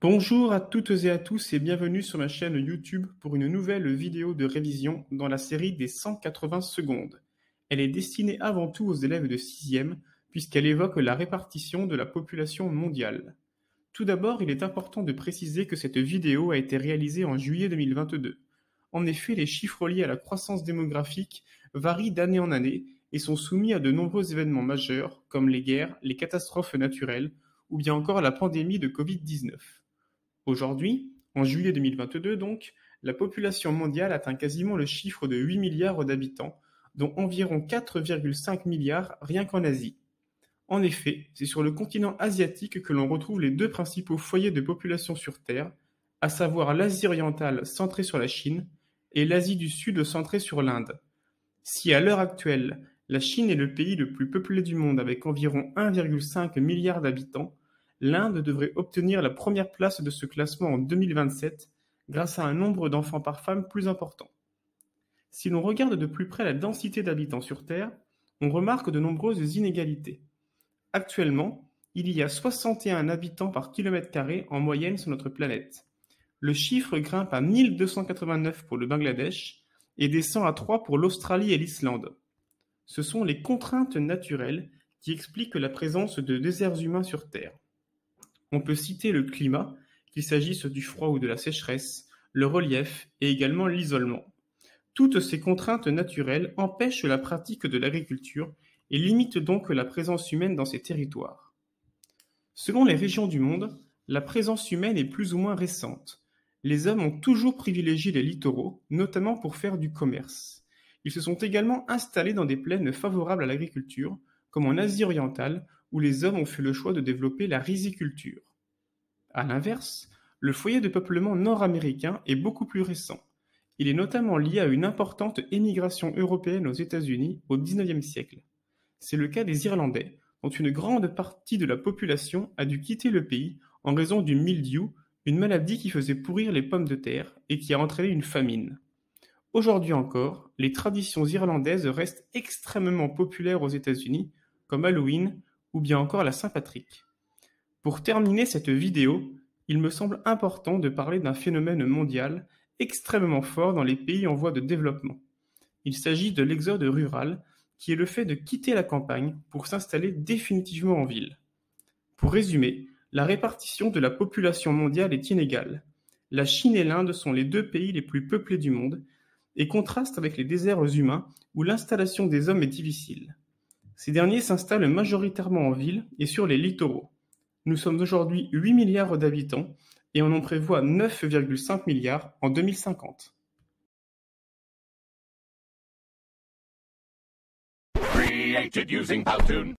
Bonjour à toutes et à tous et bienvenue sur ma chaîne YouTube pour une nouvelle vidéo de révision dans la série des 180 secondes. Elle est destinée avant tout aux élèves de 6e puisqu'elle évoque la répartition de la population mondiale. Tout d'abord, il est important de préciser que cette vidéo a été réalisée en juillet 2022. En effet, les chiffres liés à la croissance démographique varient d'année en année et sont soumis à de nombreux événements majeurs comme les guerres, les catastrophes naturelles ou bien encore la pandémie de Covid-19. Aujourd'hui, en juillet 2022 donc, la population mondiale atteint quasiment le chiffre de 8 milliards d'habitants, dont environ 4,5 milliards rien qu'en Asie. En effet, c'est sur le continent asiatique que l'on retrouve les deux principaux foyers de population sur Terre, à savoir l'Asie orientale centrée sur la Chine et l'Asie du Sud centrée sur l'Inde. Si à l'heure actuelle, la Chine est le pays le plus peuplé du monde avec environ 1,5 milliard d'habitants, l'Inde devrait obtenir la première place de ce classement en 2027 grâce à un nombre d'enfants par femme plus important. Si l'on regarde de plus près la densité d'habitants sur Terre, on remarque de nombreuses inégalités. Actuellement, il y a 61 habitants par kilomètre carré en moyenne sur notre planète. Le chiffre grimpe à 1289 pour le Bangladesh et descend à 3 pour l'Australie et l'Islande. Ce sont les contraintes naturelles qui expliquent la présence de déserts humains sur Terre. On peut citer le climat, qu'il s'agisse du froid ou de la sécheresse, le relief et également l'isolement. Toutes ces contraintes naturelles empêchent la pratique de l'agriculture et limitent donc la présence humaine dans ces territoires. Selon les régions du monde, la présence humaine est plus ou moins récente. Les hommes ont toujours privilégié les littoraux, notamment pour faire du commerce. Ils se sont également installés dans des plaines favorables à l'agriculture, comme en Asie orientale, où les hommes ont fait le choix de développer la riziculture. À l'inverse, le foyer de peuplement nord-américain est beaucoup plus récent. Il est notamment lié à une importante émigration européenne aux États-Unis au XIXe siècle. C'est le cas des Irlandais, dont une grande partie de la population a dû quitter le pays en raison du mildiou, une maladie qui faisait pourrir les pommes de terre et qui a entraîné une famine. Aujourd'hui encore, les traditions irlandaises restent extrêmement populaires aux États-Unis, comme Halloween ou bien encore la Saint-Patrick. Pour terminer cette vidéo, il me semble important de parler d'un phénomène mondial extrêmement fort dans les pays en voie de développement. Il s'agit de l'exode rural, qui est le fait de quitter la campagne pour s'installer définitivement en ville. Pour résumer, la répartition de la population mondiale est inégale. La Chine et l'Inde sont les deux pays les plus peuplés du monde et contrastent avec les déserts humains où l'installation des hommes est difficile. Ces derniers s'installent majoritairement en ville et sur les littoraux. Nous sommes aujourd'hui 8 milliards d'habitants et on en prévoit 9,5 milliards en 2050. Created using Powtoon.